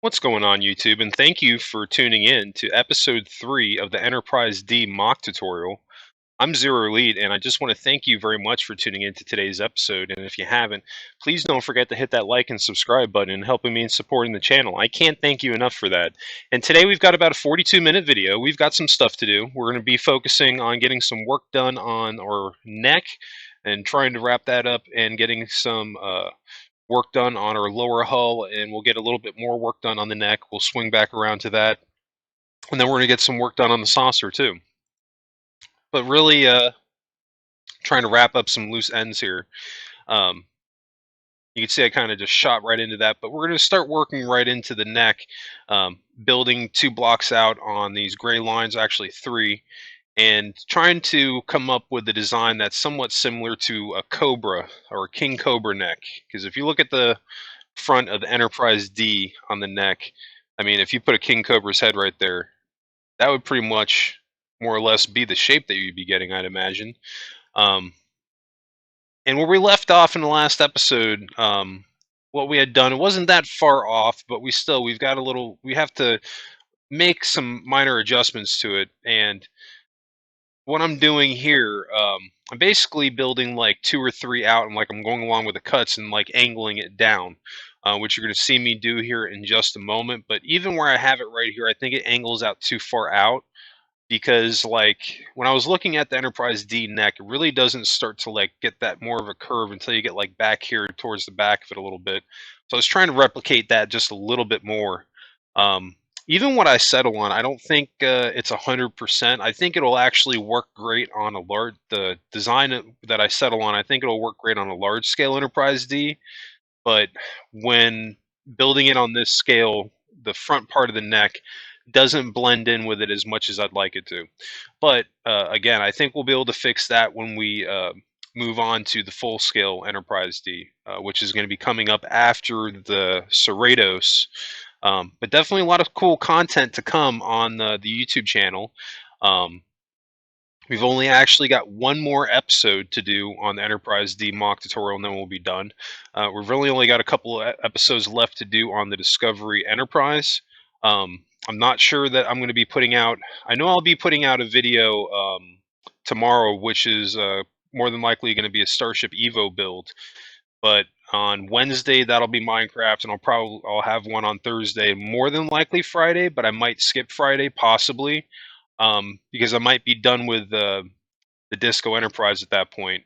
What's going on, YouTube? And thank you for tuning in to episode 3 of the Enterprise D mock tutorial. I'm Zero Elite, and I just want to thank you very much for tuning in to today's episode. And if you haven't, please don't forget to hit that like and subscribe button and helping me in supporting the channel. I can't thank you enough for that. And today we've got about a 42-minute video. We've got some stuff to do. We're going to be focusing on getting some work done on our neck and trying to wrap that up and getting some work done on our lower hull, and we'll get a little bit more work done on the neck. We'll swing back around to that, and then we're going to get some work done on the saucer too. But really trying to wrap up some loose ends here. Um, you can see I kind of just shot right into that, but we're going to start working right into the neck, building 2 blocks out on these gray lines, actually 3, and trying to come up with a design that's somewhat similar to a Cobra or a King Cobra neck. Because if you look at the front of the Enterprise D on the neck, I mean, if you put a King Cobra's head right there, that would pretty much more or less be the shape that you'd be getting, I'd imagine. And where we left off in the last episode, what we had done, it wasn't that far off, but we've got a little, we have to make some minor adjustments to it. And what I'm doing here, I'm basically building like 2 or 3 out, and like I'm going along with the cuts and like angling it down, which you're going to see me do here in just a moment. But even where I have it right here, I think it angles out too far out, because like when I was looking at the Enterprise D neck, it really doesn't start to like get that more of a curve until you get like back here towards the back of it a little bit. So I was trying to replicate that just a little bit more. Even what I settle on, I don't think it's 100%. I think it'll actually work great on the design that I settle on. I think it'll work great on a large scale Enterprise D, but when building it on this scale, the front part of the neck doesn't blend in with it as much as I'd like it to. But again, I think we'll be able to fix that when we move on to the full scale Enterprise D, which is going to be coming up after the Cerritos. But definitely a lot of cool content to come on the YouTube channel. We've only actually got one more episode to do on the Enterprise D mock tutorial, and then we'll be done. We've really only got a couple of episodes left to do on the Discovery Enterprise. I'm not sure that I'm going to be putting out. I know I'll be putting out a video tomorrow, which is more than likely going to be a Starship Evo build. But on Wednesday, that'll be Minecraft, and I'll have one on Thursday, more than likely Friday, but I might skip Friday, possibly, because I might be done with the Disco Enterprise at that point.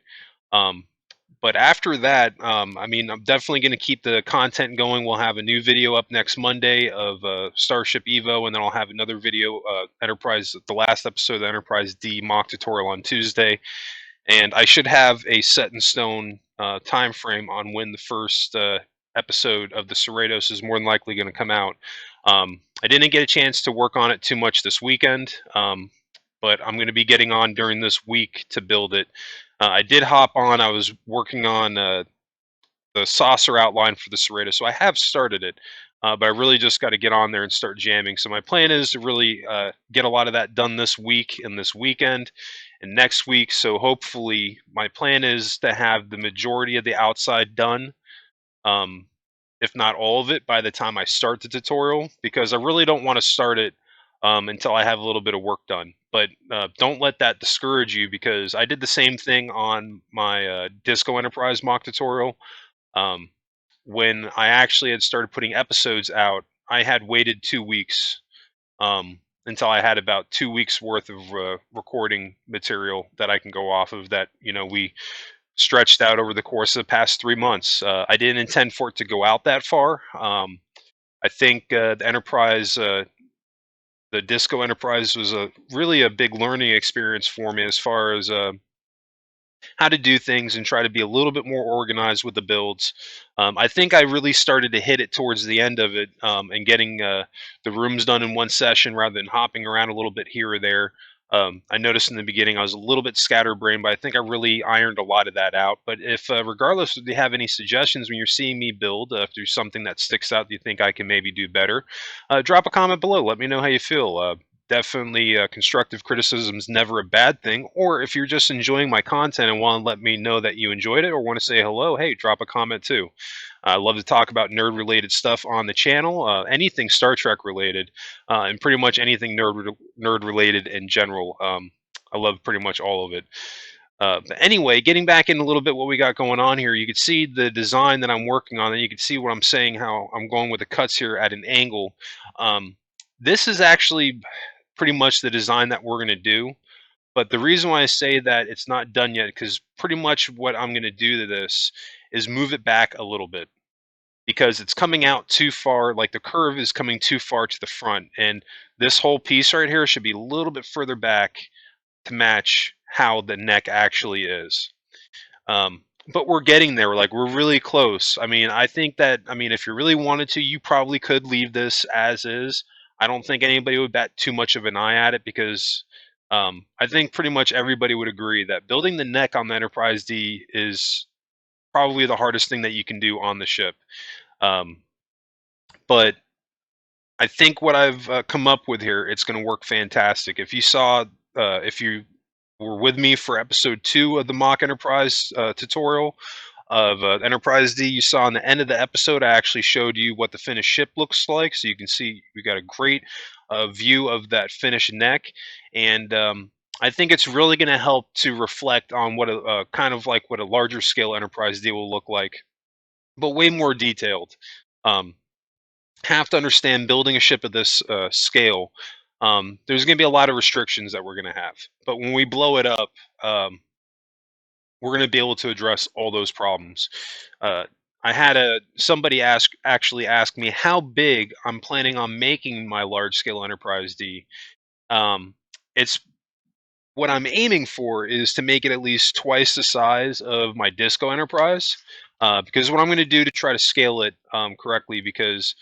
But after that, I mean, I'm definitely going to keep the content going. We'll have a new video up next Monday of Starship Evo, and then I'll have another video, Enterprise, the last episode of the Enterprise D mock tutorial on Tuesday. And I should have a set in stone time frame on when the first episode of the Cerritos is more than likely going to come out. I didn't get a chance to work on it too much this weekend, but I'm going to be getting on during this week to build it. I did hop on. I was working on the saucer outline for the Cerritos, so I have started it. But I really just got to get on there and start jamming. So my plan is to really get a lot of that done this week and this weekend and next week. So hopefully my plan is to have the majority of the outside done, if not all of it, by the time I start the tutorial, because I really don't want to start it until I have a little bit of work done. But don't let that discourage you, because I did the same thing on my Disco Enterprise mock tutorial. When I actually had started putting episodes out, I had waited 2 weeks until I had about 2 weeks worth of recording material that I can go off of, that, you know, we stretched out over the course of the past 3 months. I didn't intend for it to go out that far. I think the Enterprise, the Disco Enterprise, was really a big learning experience for me as far as how to do things and try to be a little bit more organized with the builds. I think I really started to hit it towards the end of it, and getting the rooms done in one session rather than hopping around a little bit here or there. I noticed in the beginning I was a little bit scatterbrained, but I think I really ironed a lot of that out. But if, regardless, if you have any suggestions when you're seeing me build, if there's something that sticks out that you think I can maybe do better, drop a comment below. Let me know how you feel. definitely constructive criticism is never a bad thing. Or if you're just enjoying my content and want to let me know that you enjoyed it or want to say hello, hey, drop a comment too. I love to talk about nerd related stuff on the channel, anything Star Trek related, and pretty much anything nerd related in general. I love pretty much all of it. But anyway, getting back in a little bit what we got going on here, you can see the design that I'm working on, and you can see what I'm saying, how I'm going with the cuts here at an angle. Um, this is actually pretty much the design that we're going to do. But the reason why I say that it's not done yet, because pretty much what I'm going to do to this is move it back a little bit because it's coming out too far. Like the curve is coming too far to the front, and this whole piece right here should be a little bit further back to match how the neck actually is. But we're getting there. Like we're really close. I mean, I think that if you really wanted to, you probably could leave this as is. I don't think anybody would bat too much of an eye at it because I think pretty much everybody would agree that building the neck on the Enterprise D is probably the hardest thing that you can do on the ship. Um, but I think what I've come up with here, it's going to work fantastic. If you were with me for episode 2 of the mock Enterprise tutorial of Enterprise D, you saw in the end of the episode, I actually showed you what the finished ship looks like. So you can see we got a great view of that finished neck. And I think it's really going to help to reflect on what a kind of like what a larger scale Enterprise D will look like, but way more detailed. Um, have to understand building a ship of this scale. There's going to be a lot of restrictions that we're going to have, but when we blow it up, um, we're going to be able to address all those problems. I had somebody actually ask me how big I'm planning on making my large scale Enterprise D. It's what I'm aiming for is to make it at least twice the size of my Disco Enterprise. Because what I'm going to do to try to scale it correctly, because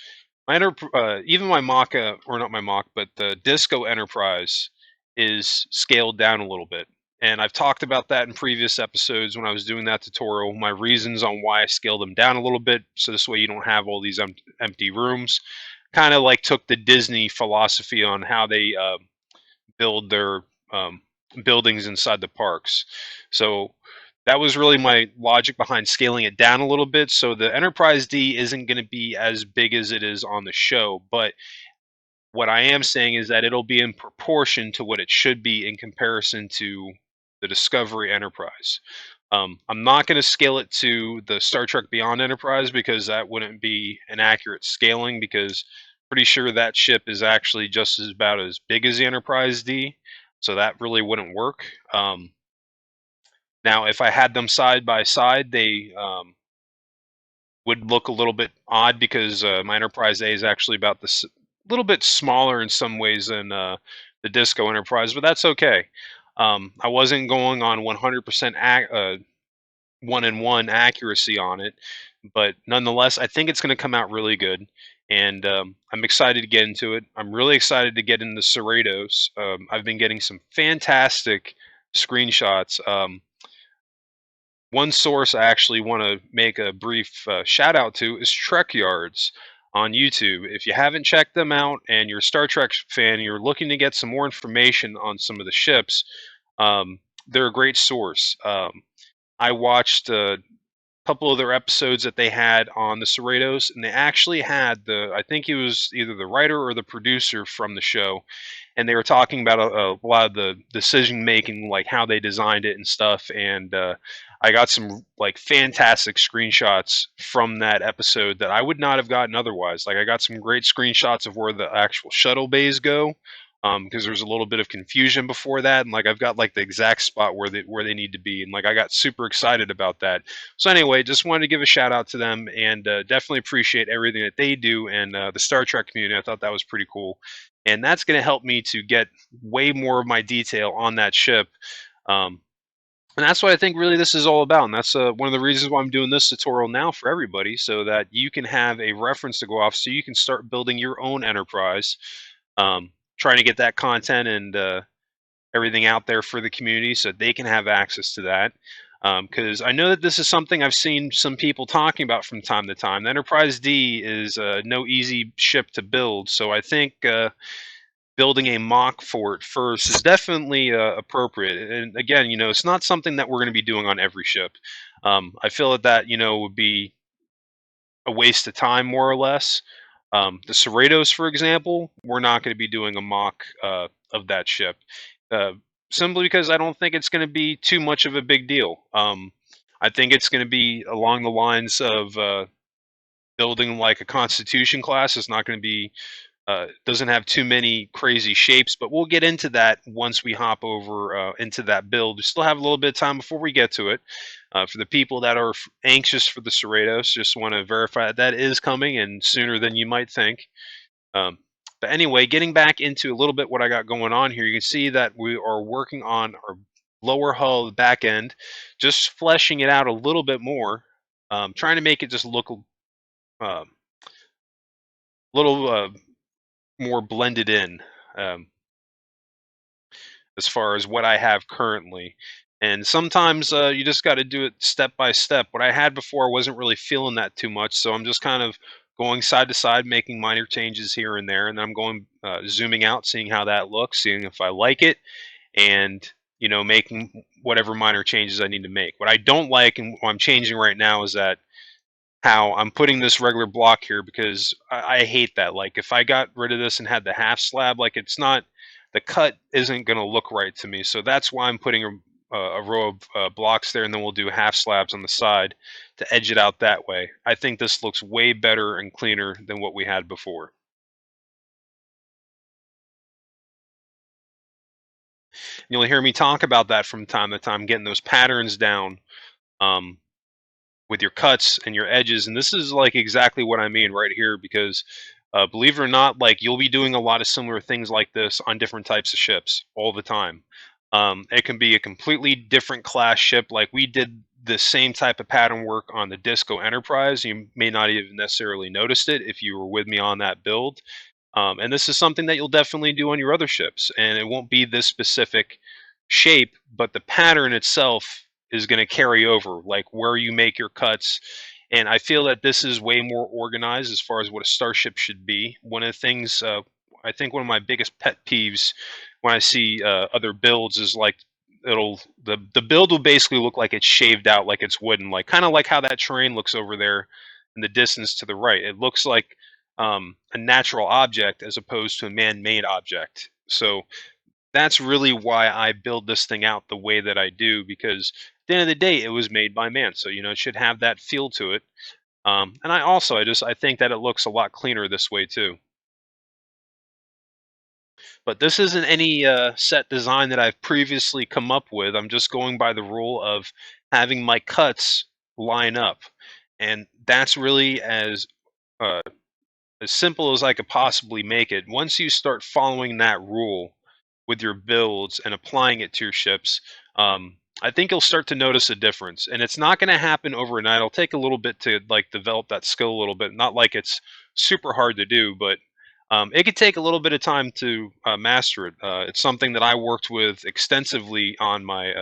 even my mock, or not my mock, but the Disco Enterprise is scaled down a little bit. And I've talked about that in previous episodes when I was doing that tutorial, my reasons on why I scaled them down a little bit. So this way you don't have all these empty rooms. Kind of like took the Disney philosophy on how they build their um, buildings inside the parks. So that was really my logic behind scaling it down a little bit. So the Enterprise D isn't going to be as big as it is on the show, but what I am saying is that it'll be in proportion to what it should be in comparison to the Discovery Enterprise. I'm not going to scale it to the Star Trek Beyond Enterprise because that wouldn't be an accurate scaling, because pretty sure that ship is actually just about as big as the Enterprise D, so that really wouldn't work. Now, if I had them side by side, they would look a little bit odd because my Enterprise A is actually about this little bit smaller in some ways than the Disco Enterprise, but that's okay. I wasn't going on 100% one-in-one accuracy on it, but nonetheless, I think it's going to come out really good, and I'm excited to get into it. I'm really excited to get into Cerritos. I've been getting some fantastic screenshots. One source I actually want to make a brief shout out to is Trek Yards on YouTube. If you haven't checked them out and you're a Star Trek fan and you're looking to get some more information on some of the ships, they're a great source. I watched a couple of their episodes that they had on the Cerritos, and they actually had I think he was either the writer or the producer from the show, and they were talking about a lot of the decision making, like how they designed it and stuff. And I got some like fantastic screenshots from that episode that I would not have gotten otherwise. Like I got some great screenshots of where the actual shuttle bays go, because there's a little bit of confusion before that, and like I've got like the exact spot where they need to be, and like I got super excited about that. So anyway, just wanted to give a shout out to them, and definitely appreciate everything that they do, and the Star Trek community. I thought that was pretty cool, and that's going to help me to get way more of my detail on that ship. And that's what I think really this is all about, and that's one of the reasons why I'm doing this tutorial now for everybody, so that you can have a reference to go off, so you can start building your own enterprise, trying to get that content and everything out there for the community so they can have access to that. Because I know that this is something I've seen some people talking about from time to time. The Enterprise D is no easy ship to build, so I think building a mock for it first is definitely appropriate. And again, it's not something that we're going to be doing on every ship. I feel that would be a waste of time, more or less. The Cerritos, for example, we're not going to be doing a mock of that ship, uh, simply because I don't think it's going to be too much of a big deal. I think it's going to be along the lines of building like a Constitution class. It's not going to be doesn't have too many crazy shapes, but we'll get into that once we hop over into that build. We still have a little bit of time before we get to it. For the people that are anxious for the Cerritos, just want to verify that is coming and sooner than you might think. Um, but anyway, getting back into a little bit what I got going on here, you can see that we are working on our lower hull, the back end, just fleshing it out a little bit more, trying to make it just look a little more blended in. Um, as far as what I have currently. And sometimes you just got to do it step by step. What I had before, I wasn't really feeling that too much, so I'm just kind of going side to side, making minor changes here and there, and then I'm going zooming out, seeing how that looks, seeing if I like it, and making whatever minor changes I need to make. What I don't like and what I'm changing right now is that how I'm putting this regular block here because I hate that. Like if I got rid of this and had the half slab, like it's not the cut isn't going to look right to me. So that's why I'm putting a row of blocks there, and then we'll do half slabs on the side to edge it out that way. I think this looks way better and cleaner than what we had before. You'll hear me talk about that from time to time, getting those patterns down. Um, with your cuts and your edges, and this is like exactly what I mean right here because believe it or not, like you'll be doing a lot of similar things like this on different types of ships all the time. It can be a completely different class ship. Like we did the same type of pattern work on the Disco Enterprise. You may not even necessarily noticed it if you were with me on that build. And this is something that you'll definitely do on your other ships. And it won't be this specific shape, but the pattern itself is going to carry over, like where you make your cuts. And I feel that this is way more organized as far as what a starship should be. One of the things, I think one of my biggest pet peeves when I see other builds is like the build will basically look like it's shaved out, like it's wooden, like kind of like how that terrain looks over there in the distance to the right. It looks like a natural object as opposed to a man-made object. So that's really why I build this thing out the way that I do, because at the end of the day, it was made by man. So, it should have that feel to it. And I think that it looks a lot cleaner this way too. But this isn't any set design that I've previously come up with. I'm just going by the rule of having my cuts line up. And that's really as simple as I could possibly make it. Once you start following that rule with your builds and applying it to your ships, I think you'll start to notice a difference. And it's not going to happen overnight. It'll take a little bit to like develop that skill a little bit. Not like it's super hard to do, but it could take a little bit of time to master it. It's something that I worked with extensively on my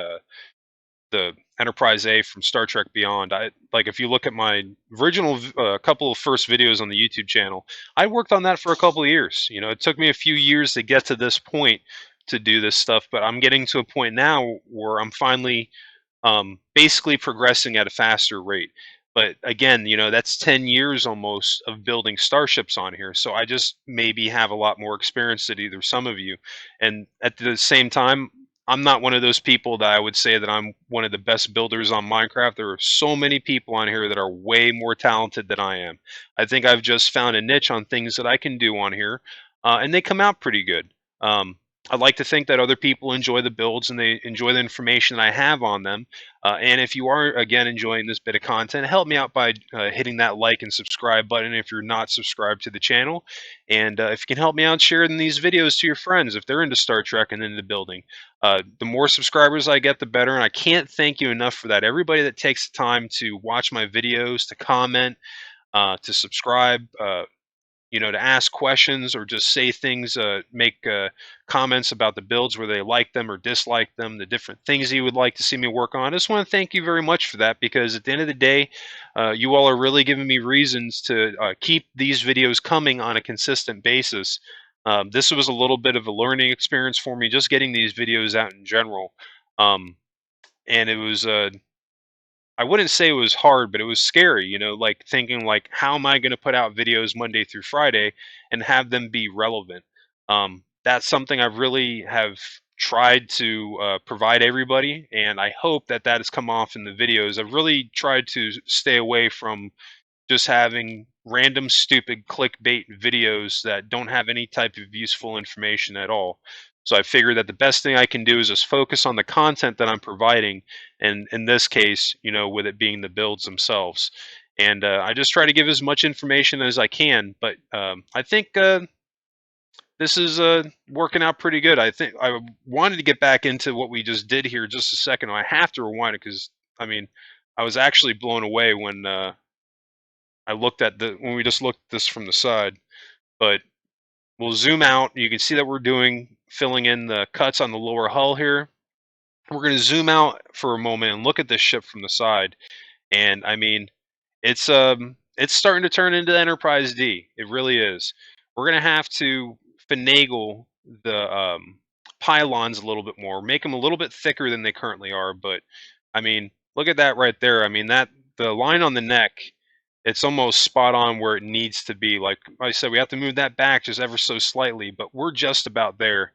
the Enterprise A from Star Trek Beyond. I like if you look at my original couple of first videos on the YouTube channel, I worked on that for a couple of years. It took me a few years to get to this point to do this stuff, but I'm getting to a point now where I'm finally basically progressing at a faster rate. But again, that's 10 years almost of building starships on here. So I just maybe have a lot more experience than either some of you. And at the same time, I'm not one of those people that I would say that I'm one of the best builders on Minecraft. There are so many people on here that are way more talented than I am. I think I've just found a niche on things that I can do on here, and they come out pretty good. I'd like to think that other people enjoy the builds and they enjoy the information that I have on them. And if you are, again, enjoying this bit of content, help me out by hitting that like and subscribe button if you're not subscribed to the channel. And if you can help me out sharing these videos to your friends if they're into Star Trek and into building. The more subscribers I get, the better. And I can't thank you enough for that. Everybody that takes the time to watch my videos, to comment, to subscribe, to ask questions or just say things, make comments about the builds where they like them or dislike them, the different things you would like to see me work on. I just want to thank you very much for that, because at the end of the day, you all are really giving me reasons to keep these videos coming on a consistent basis. This was a little bit of a learning experience for me, just getting these videos out in general. Um, and it was I wouldn't say it was hard, but it was scary, like thinking like, how am I going to put out videos Monday through Friday and have them be relevant? That's something I really have tried to provide everybody, and I hope that that has come off in the videos. I've really tried to stay away from just having random stupid clickbait videos that don't have any type of useful information at all. So I figured that the best thing I can do is just focus on the content that I'm providing, and in this case, with it being the builds themselves. And I just try to give as much information as I can. But I think this is working out pretty good. I think I wanted to get back into what we just did here just a second. I have to rewind it because I mean, I was actually blown away when I looked at the when we just looked this from the side, but we'll zoom out. You can see that we're doing filling in the cuts on the lower hull here. We're going to zoom out for a moment and look at this ship from the side. And I mean, it's starting to turn into Enterprise D. It really is. We're gonna have to finagle the pylons a little bit more, make them a little bit thicker than they currently are. But I mean, look at that right there. I mean that the line on the neck, it's almost spot on where it needs to be. Like I said, we have to move that back just ever so slightly, but we're just about there.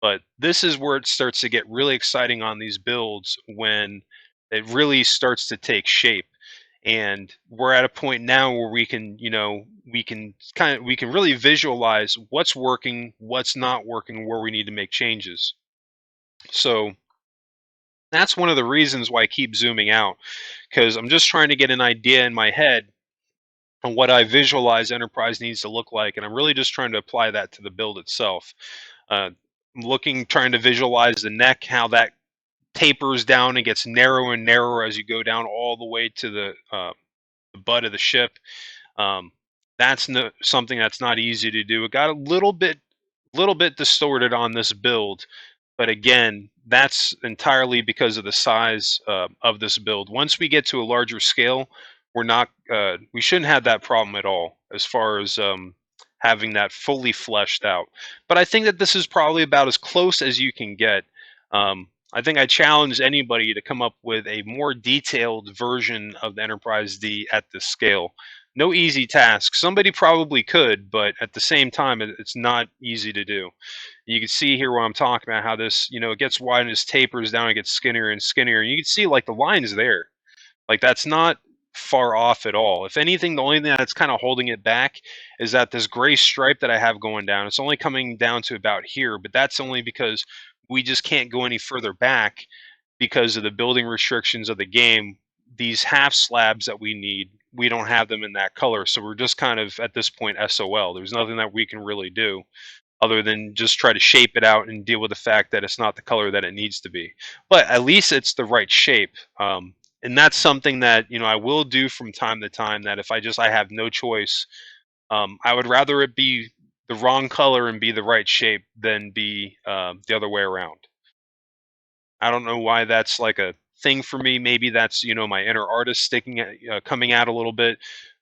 But this is where it starts to get really exciting on these builds when it really starts to take shape. And we're at a point now where we can really visualize what's working, what's not working, where we need to make changes. So that's one of the reasons why I keep zooming out, because I'm just trying to get an idea in my head on what I visualize Enterprise needs to look like, and I'm really just trying to apply that to the build itself. Trying to visualize the neck, how that tapers down and gets narrower and narrower as you go down all the way to the butt of the ship. Um, that's no, something that's not easy to do. It got a little bit distorted on this build, but again, that's entirely because of the size of this build. Once we get to a larger scale, we shouldn't have that problem at all as far as having that fully fleshed out. But I think that this is probably about as close as you can get. I think I challenge anybody to come up with a more detailed version of the Enterprise D at this scale. No easy task. Somebody probably could, but at the same time, it's not easy to do. You can see here where I'm talking about how this, it gets wide and it tapers down, it gets skinnier and skinnier. And you can see like the lines there. Like that's not far off at all. If anything, the only thing that's kind of holding it back is that this gray stripe that I have going down, it's only coming down to about here, but that's only because we just can't go any further back because of the building restrictions of the game. These half slabs that we need, we don't have them in that color. So we're just kind of at this point SOL. There's nothing that we can really do other than just try to shape it out and deal with the fact that it's not the color that it needs to be. But at least it's the right shape. And that's something that I will do from time to time. That if I have no choice, I would rather it be the wrong color and be the right shape than be the other way around. I don't know why that's like a thing for me. Maybe that's my inner artist coming out a little bit.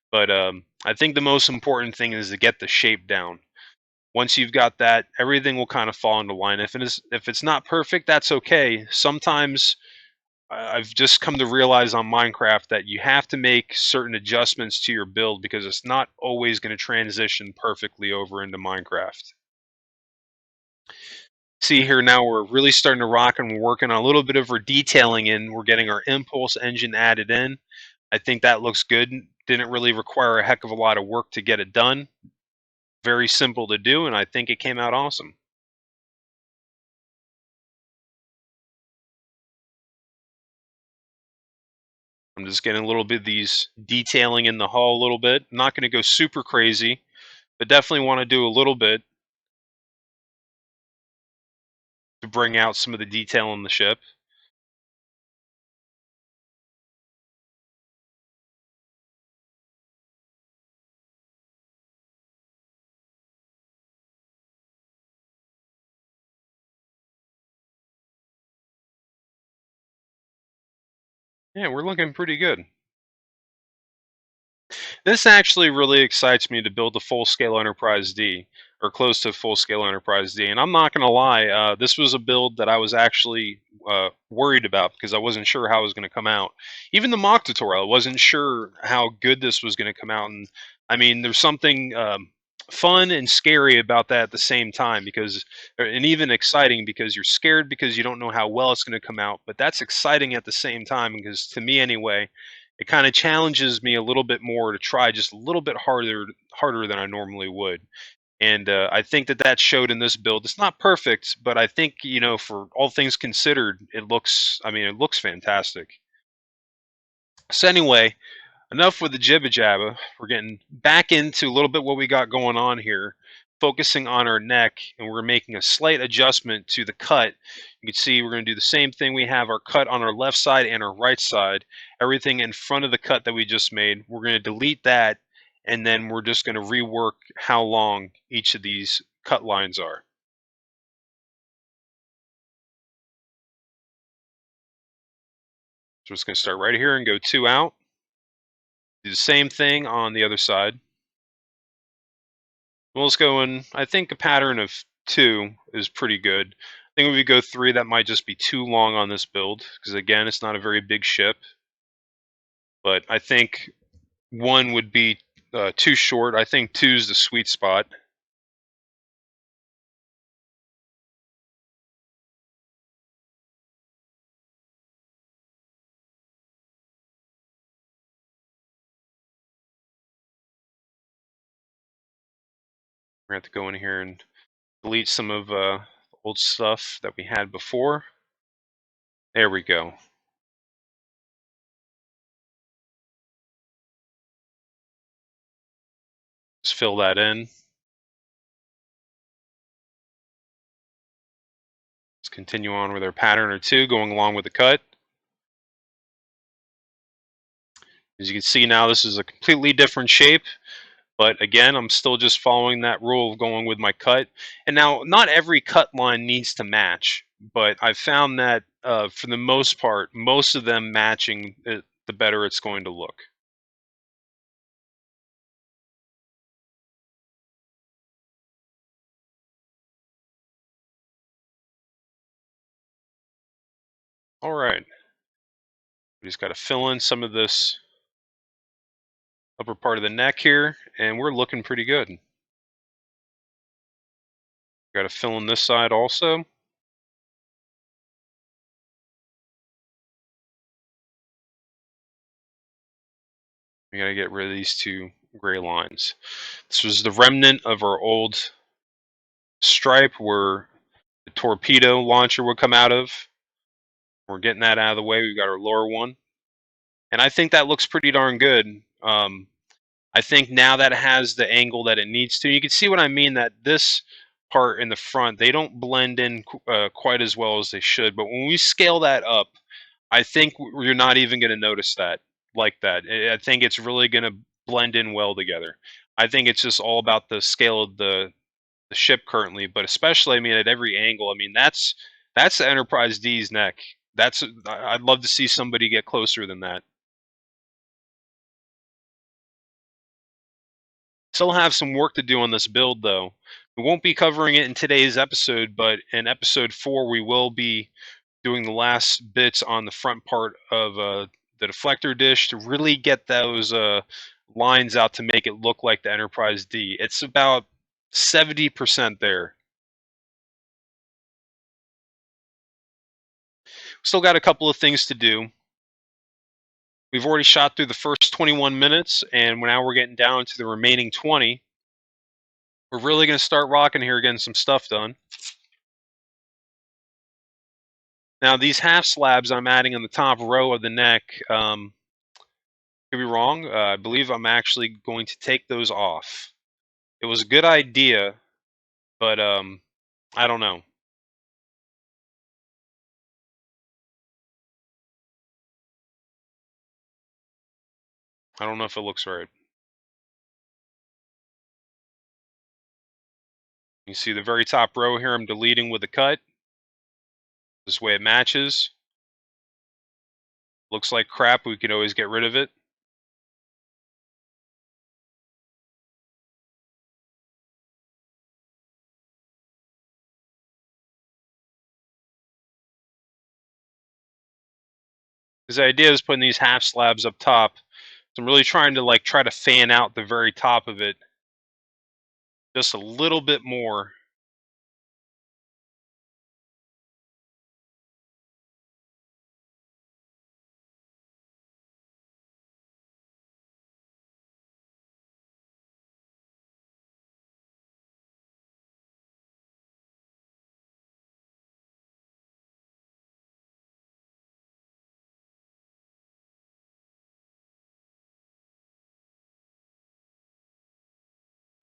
But I think the most important thing is to get the shape down. Once you've got that, everything will kind of fall into line. If it's not perfect, that's okay. Sometimes I've just come to realize on Minecraft that you have to make certain adjustments to your build because it's not always going to transition perfectly over into Minecraft. See here now we're really starting to rock and we're working on a little bit of our detailing in. We're getting our impulse engine added in. I think that looks good. Didn't really require a heck of a lot of work to get it done. Very simple to do, and I think it came out awesome. I'm just getting a little bit of these detailing in the hull a little bit. I'm not going to go super crazy, but definitely want to do a little bit to bring out some of the detail in the ship. Yeah, we're looking pretty good. This actually really excites me to build a full-scale Enterprise D. or close to full scale Enterprise D. And I'm not gonna lie, this was a build that I was actually worried about because I wasn't sure how it was going to come out. Even the mock tutorial, I wasn't sure how good this was going to come out. And I mean, there's something fun and scary about that at the same time, because, and even exciting, because you're scared because you don't know how well it's going to come out. But that's exciting at the same time, because to me anyway, it kind of challenges me a little bit more to try just a little bit harder than I normally would. And I think that that showed in this build. It's not perfect, but I think, for all things considered, it looks. I mean, it looks fantastic. So anyway, enough with the jibba jabba. We're getting back into a little bit what we got going on here, focusing on our neck, and we're making a slight adjustment to the cut. You can see we're going to do the same thing. We have our cut on our left side and our right side. Everything in front of the cut that we just made, we're going to delete that, and then we're just going to rework how long each of these cut lines are. So we're just going to start right here and go 2 out. Do the same thing on the other side. We'll just go in, I think a pattern of 2 is pretty good. I think if we go 3, that might just be too long on this build, because again, it's not a very big ship. But I think 1 would be too short. I think 2 is the sweet spot. We're going to have to go in here and delete some of old stuff that we had before. There we go. Just fill that in. Let's continue on with our pattern or 2, going along with the cut. As you can see now, this is a completely different shape. But again, I'm still just following that rule of going with my cut. And now, not every cut line needs to match, but I've found that for the most part, most of them matching, the better it's going to look. All right. We just got to fill in some of this upper part of the neck here, and we're looking pretty good. Got to fill in this side also. We got to get rid of these 2 gray lines. This was the remnant of our old stripe where the torpedo launcher would come out of. We're getting that out of the way. We've got our lower one. And I think that looks pretty darn good. I think now that it has the angle that it needs to, you can see what I mean, that this part in the front, they don't blend in quite as well as they should. But when we scale that up, I think you're not even going to notice that like that. I think it's really going to blend in well together. I think it's just all about the scale of the ship currently, but especially, I mean, at every angle. I mean, that's the Enterprise D's neck. I'd love to see somebody get closer than that. Still have some work to do on this build, though. We won't be covering it in today's episode, but in episode 4, we will be doing the last bits on the front part of the deflector dish to really get those lines out to make it look like the Enterprise D. It's about 70% there. Still got a couple of things to do. We've already shot through the first 21 minutes, and now we're getting down to the remaining 20. We're really going to start rocking here, getting some stuff done. Now, these half slabs I'm adding on the top row of the neck, could be wrong. I believe I'm actually going to take those off. It was a good idea, but I don't know. I don't know if it looks right. You see the very top row here, I'm deleting with a cut. This way it matches. Looks like crap, we could always get rid of it. Because the idea is putting these half slabs up top. So I'm really trying to like try to fan out the very top of it just a little bit more.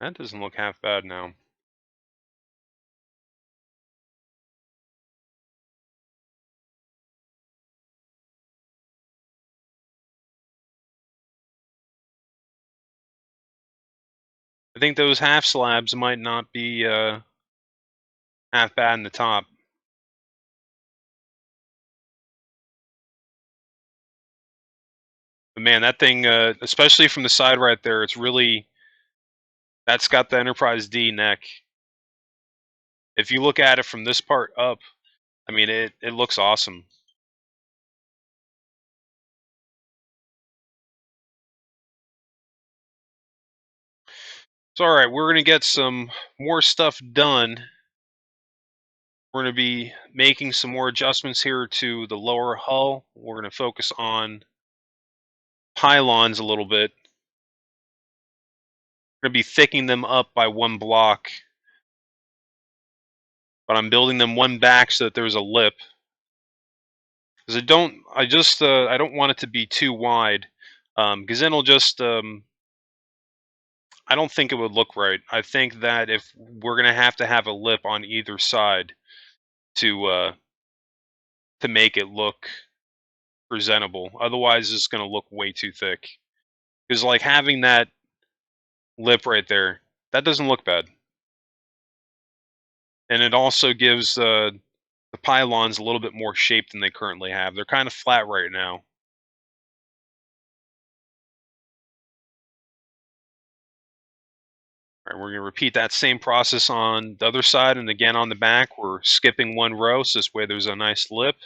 That doesn't look half bad now. I think those half slabs might not be half bad in the top. But man, that thing, especially from the side right there, it's really, that's got the Enterprise D neck. If you look at it from this part up, I mean, it looks awesome. So, all right, we're going to get some more stuff done. We're going to be making some more adjustments here to the lower hull. We're going to focus on pylons a little bit. We're going to be thickening them up by one block, but I'm building them one back so that there's a lip. Because I don't want it to be too wide, because then it'll just, I don't think it would look right. I think that if we're going to have a lip on either side to make it look presentable. Otherwise, it's going to look way too thick. Because like having that lip right there, that doesn't look bad, and it also gives the pylons a little bit more shape than they currently have. They're kind of flat right now. All right, we're going to repeat that same process on the other side, and again on the back, we're skipping one row, so this way there's a nice lip.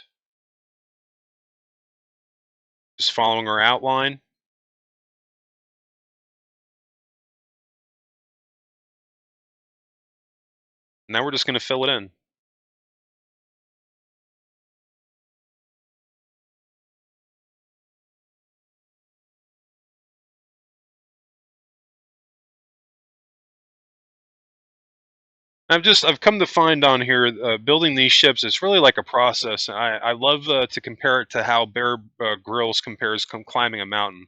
Just following our outline. Now we're just going to fill it in. I've come to find on here, building these ships, it's really like a process. I love to compare it to how Bear Grylls compares climbing a mountain.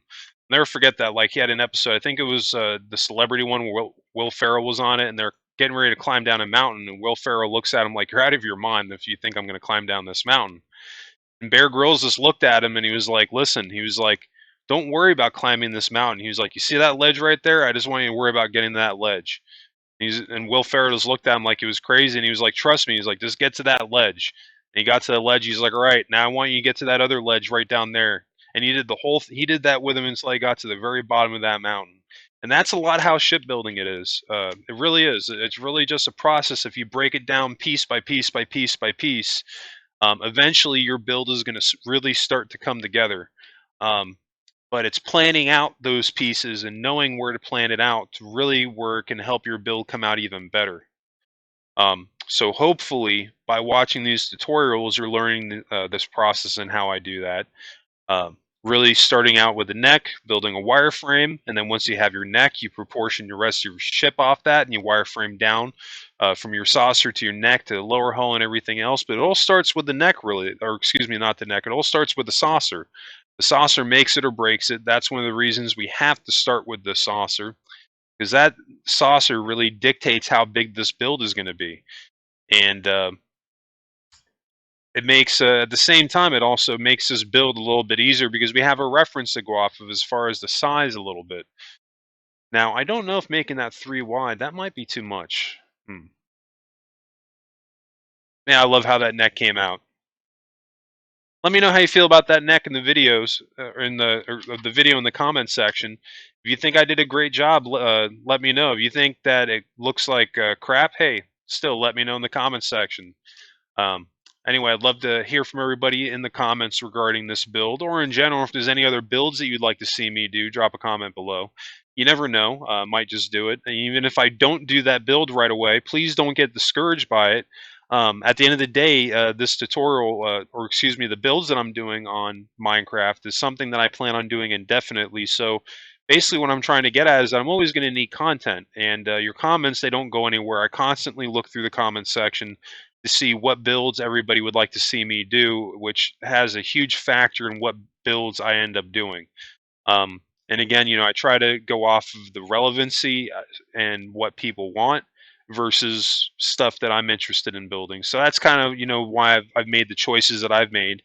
Never forget that. Like he had an episode, I think it was the celebrity one where Will Ferrell was on it, and they're getting ready to climb down a mountain, and Will Ferrell looks at him like, "You're out of your mind if you think I'm going to climb down this mountain." And Bear Grylls just looked at him and he was like, "Listen," he was like, "don't worry about climbing this mountain." He was like, "You see that ledge right there? I just want you to worry about getting to that ledge." And Will Ferrell just looked at him like he was crazy, and he was like, "Trust me." He's like, "Just get to that ledge." And he got to the ledge. He's like, "All right, now I want you to get to that other ledge right down there." And he did that with him until he got to the very bottom of that mountain. And that's a lot how shipbuilding it is. It really is. It's really just a process. If you break it down piece by piece by piece by piece, eventually your build is going to really start to come together. Um, but it's planning out those pieces and knowing where to plan it out to really where it can help your build come out even better. So hopefully by watching these tutorials, you're learning this process and how I do that. Really starting out with the neck, building a wireframe, and then once you have your neck, you proportion the rest of your ship off that, and you wireframe down from your saucer to your neck to the lower hull and everything else. But it all starts with the neck, really, or excuse me, not the neck. It all starts with the saucer. The saucer makes it or breaks it. That's one of the reasons we have to start with the saucer, because that saucer really dictates how big this build is going to be. And it makes, at the same time, it also makes this build a little bit easier because we have a reference to go off of as far as the size a little bit. Now, I don't know if making that 3 wide, that might be too much. Yeah, I love how that neck came out. Let me know how you feel about that neck in the videos, or the video in the comments section. If you think I did a great job, let me know. If you think that it looks like crap, hey, still let me know in the comments section. Um, Anyway, I'd love to hear from everybody in the comments regarding this build, or in general, if there's any other builds that you'd like to see me do, drop a comment below. You never know, might just do it. And even if I don't do that build right away, please don't get discouraged by it. At the end of the day, this tutorial, or excuse me, the builds that I'm doing on Minecraft is something that I plan on doing indefinitely. So basically what I'm trying to get at is that I'm always going to need content, and your comments, they don't go anywhere. I constantly look through the comments section to see what builds everybody would like to see me do, which has a huge factor in what builds I end up doing. Um, and again, I try to go off of the relevancy and what people want versus stuff that I'm interested in building. So that's kind of why I've made the choices that I've made.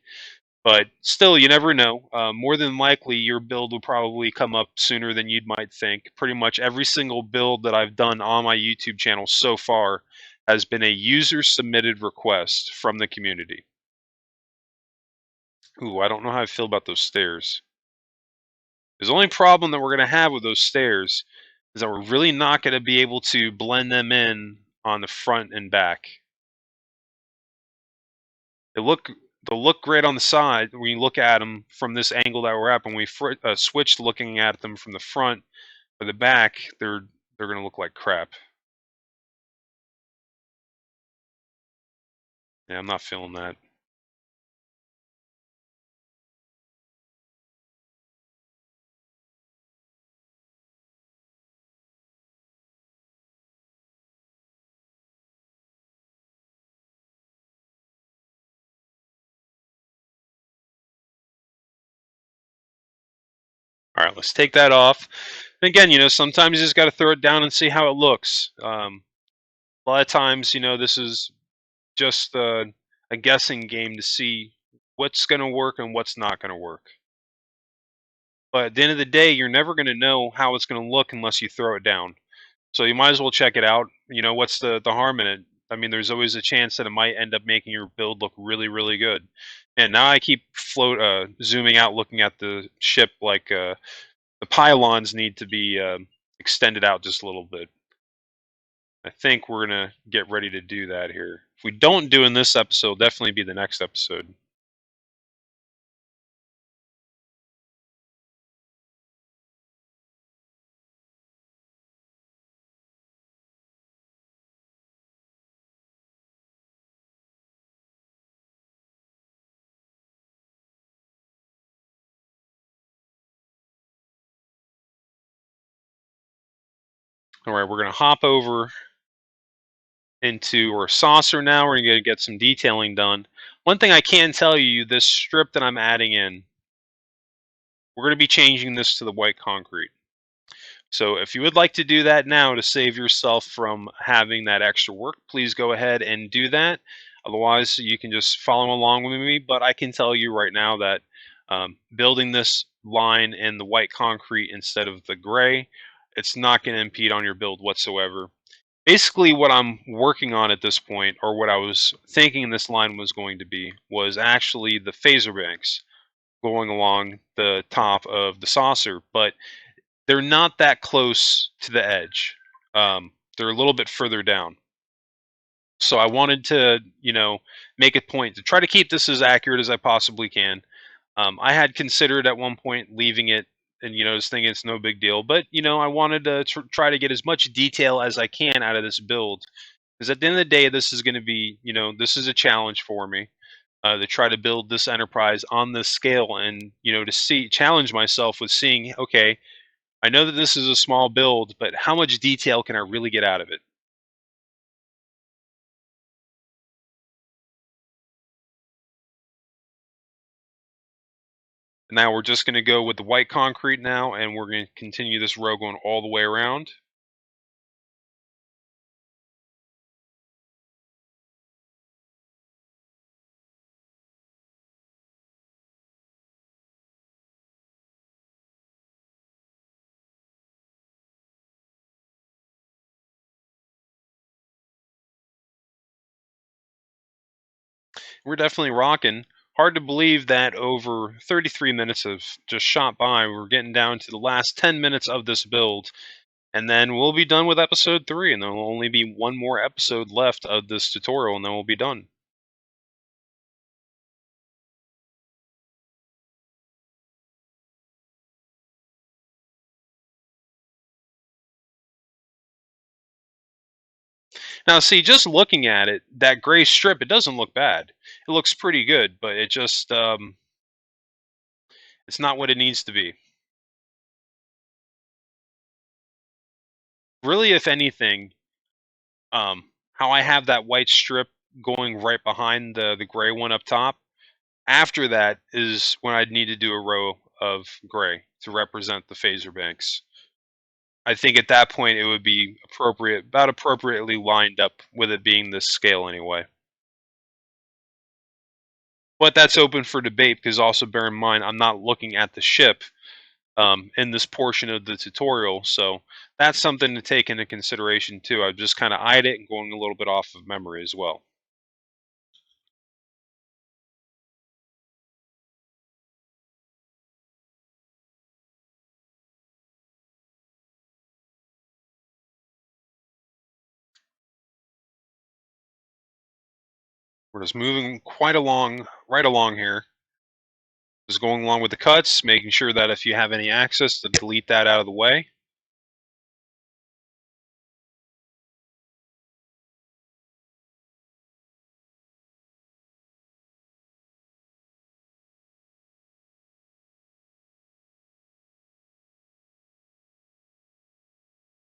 But still, you never know. More than likely, your build will probably come up sooner than you might think. Pretty much every single build that I've done on my YouTube channel so far has been a user submitted request from the community. Ooh, I don't know how I feel about those stairs. There's only problem that we're going to have with those stairs is that we're really not going to be able to blend them in on the front and back. They look they'll look great on the side when you look at them from this angle that we're at. When we switch to looking at them from the front or the back, they're going to look like crap. Yeah, I'm not feeling that. All right, let's take that off. And again, sometimes you just got to throw it down and see how it looks. A lot of times, this is just a guessing game to see what's going to work and what's not going to work. But at the end of the day, you're never going to know how it's going to look unless you throw it down. So you might as well check it out. What's the harm in it? I mean, there's always a chance that it might end up making your build look really, really good. And now I keep zooming out, looking at the ship. Like the pylons need to be extended out just a little bit. I think we're gonna get ready to do that here. If we don't do in this episode, it'll definitely be the next episode. All right, we're gonna hop over into our saucer now. We're gonna get some detailing done. One thing I can tell you, this strip that I'm adding in, we're gonna be changing this to the white concrete. So if you would like to do that now to save yourself from having that extra work, please go ahead and do that. Otherwise, you can just follow along with me. But I can tell you right now that building this line in the white concrete instead of the gray, it's not going to impede on your build whatsoever. Basically, what I'm working on at this point, or what I was thinking this line was going to be, was actually the phaser banks going along the top of the saucer. But they're not that close to the edge. They're a little bit further down. So I wanted to, make a point to try to keep this as accurate as I possibly can. I had considered at one point leaving it and, just thinking it's no big deal. But, I wanted to try to get as much detail as I can out of this build. Because at the end of the day, this is going to be, this is a challenge for me to try to build this enterprise on this scale and, to challenge myself with seeing, okay, I know that this is a small build, but how much detail can I really get out of it? Now we're just going to go with the white concrete now, and we're going to continue this row going all the way around. We're definitely rocking. Hard to believe that over 33 minutes have just shot by. We're getting down to the last 10 minutes of this build, and then we'll be done with episode 3, and there will only be one more episode left of this tutorial, and then we'll be done. Now, see, just looking at it, that gray strip, it doesn't look bad. It looks pretty good, but it just it's not what it needs to be. Really, if anything, how I have that white strip going right behind the gray one up top. After that is when I'd need to do a row of gray to represent the phaser banks. I think at that point it would be appropriate, about appropriately lined up with it being this scale anyway. But that's open for debate because also bear in mind I'm not looking at the ship in this portion of the tutorial, so that's something to take into consideration too. I've just kind of eyed it and going a little bit off of memory as well. We're just moving quite along, right along here. Just going along with the cuts, making sure that if you have any access to delete that out of the way.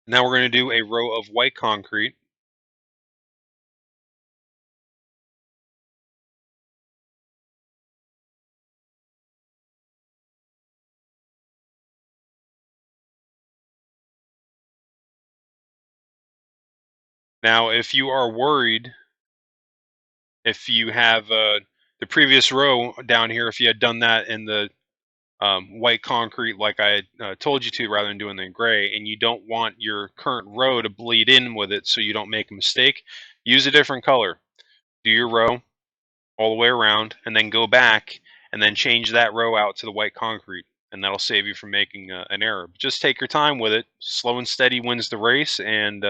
Now we're going to do a row of white concrete. Now, if you are worried, if you have the previous row down here, if you had done that in the white concrete like I had told you to rather than doing the in gray, and you don't want your current row to bleed in with it so you don't make a mistake, use a different color. Do your row all the way around and then go back and then change that row out to the white concrete, and that'll save you from making an error. But just take your time with it. Slow and steady wins the race, and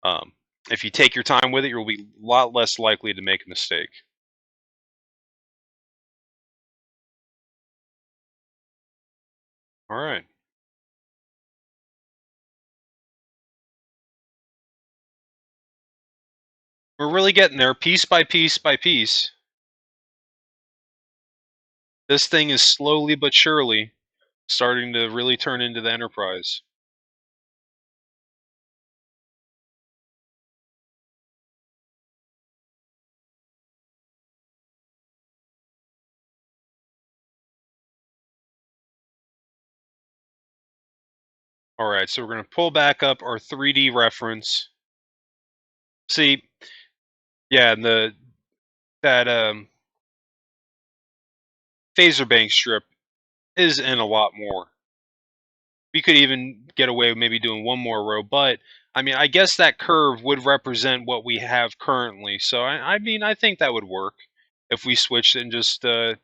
um, if you take your time with it, you'll be a lot less likely to make a mistake. All right. We're really getting there, piece by piece by piece. This thing is slowly but surely starting to really turn into the Enterprise. All right, so we're going to pull back up our 3D reference. See, yeah, and the that phaser bank strip is in a lot more. We could even get away with maybe doing one more row, but I mean, I guess that curve would represent what we have currently. So I mean, I think that would work if we switched and just do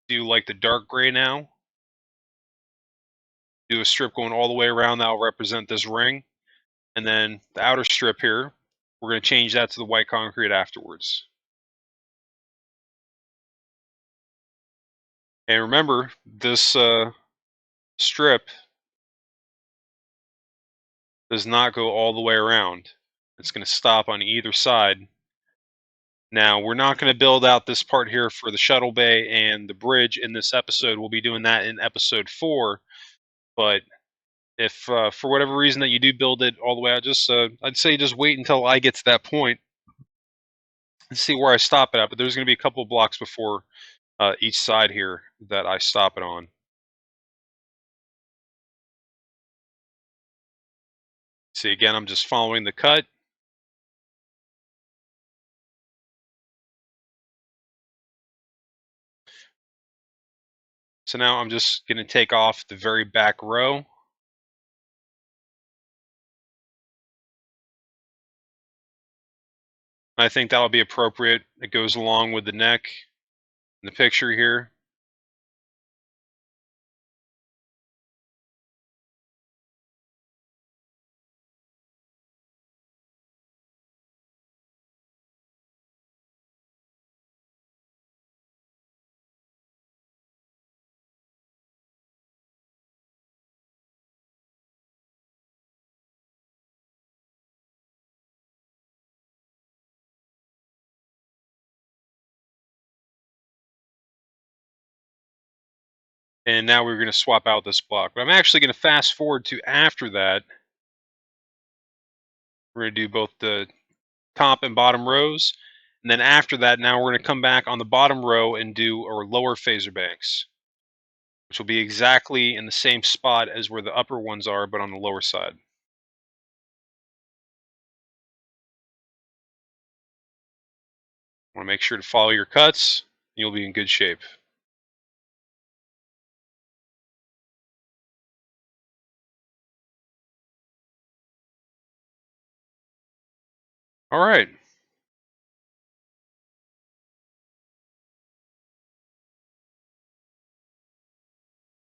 like the dark gray now. Do a strip going all the way around that'll represent this ring, and then the outer strip here, we're going to change that to the white concrete afterwards. And remember, this strip does not go all the way around. It's going to stop on either side. Now, we're not going to build out this part here for the shuttle bay and the bridge in this episode. We'll be doing that in episode 4. But if for whatever reason that you do build it all the way out, just I'd say just wait until I get to that point and see where I stop it at. But there's going to be a couple of blocks before each side here that I stop it on. See, again, I'm just following the cut. So now I'm just going to take off the very back row. I think that'll be appropriate. It goes along with the neck in the picture here. And now we're going to swap out this block. But I'm actually going to fast forward to after that. We're going to do both the top and bottom rows. And then after that, now we're going to come back on the bottom row and do our lower phaser banks, which will be exactly in the same spot as where the upper ones are, but on the lower side. Want to make sure to follow your cuts. You'll be in good shape. All right.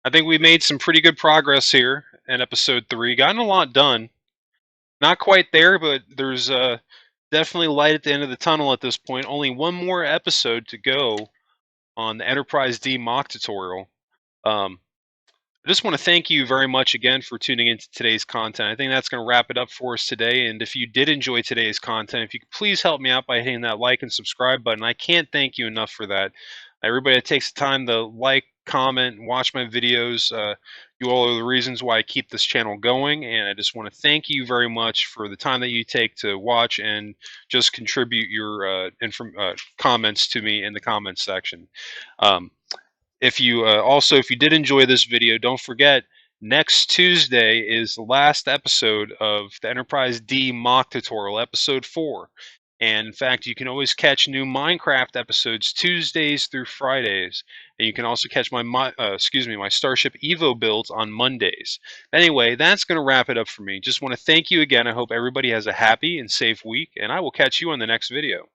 I think we made some pretty good progress here in episode 3. Gotten a lot done. Not quite there, but there's definitely light at the end of the tunnel at this point. Only one more episode to go on the Enterprise D mock tutorial. I just want to thank you very much again for tuning into today's content. I think that's going to wrap it up for us today. And if you did enjoy today's content, if you could please help me out by hitting that like and subscribe button. I can't thank you enough for that. Everybody that takes the time to like, comment, and watch my videos, you all are the reasons why I keep this channel going. And I just want to thank you very much for the time that you take to watch and just contribute your comments to me in the comments section. If you if you did enjoy this video, don't forget next Tuesday is the last episode of the Enterprise D mock tutorial, episode 4. And in fact, you can always catch new Minecraft episodes Tuesdays through Fridays, and you can also catch my Starship Evo builds on Mondays. Anyway, that's going to wrap it up for me. Just want to thank you again. I hope everybody has a happy and safe week, and I will catch you on the next video.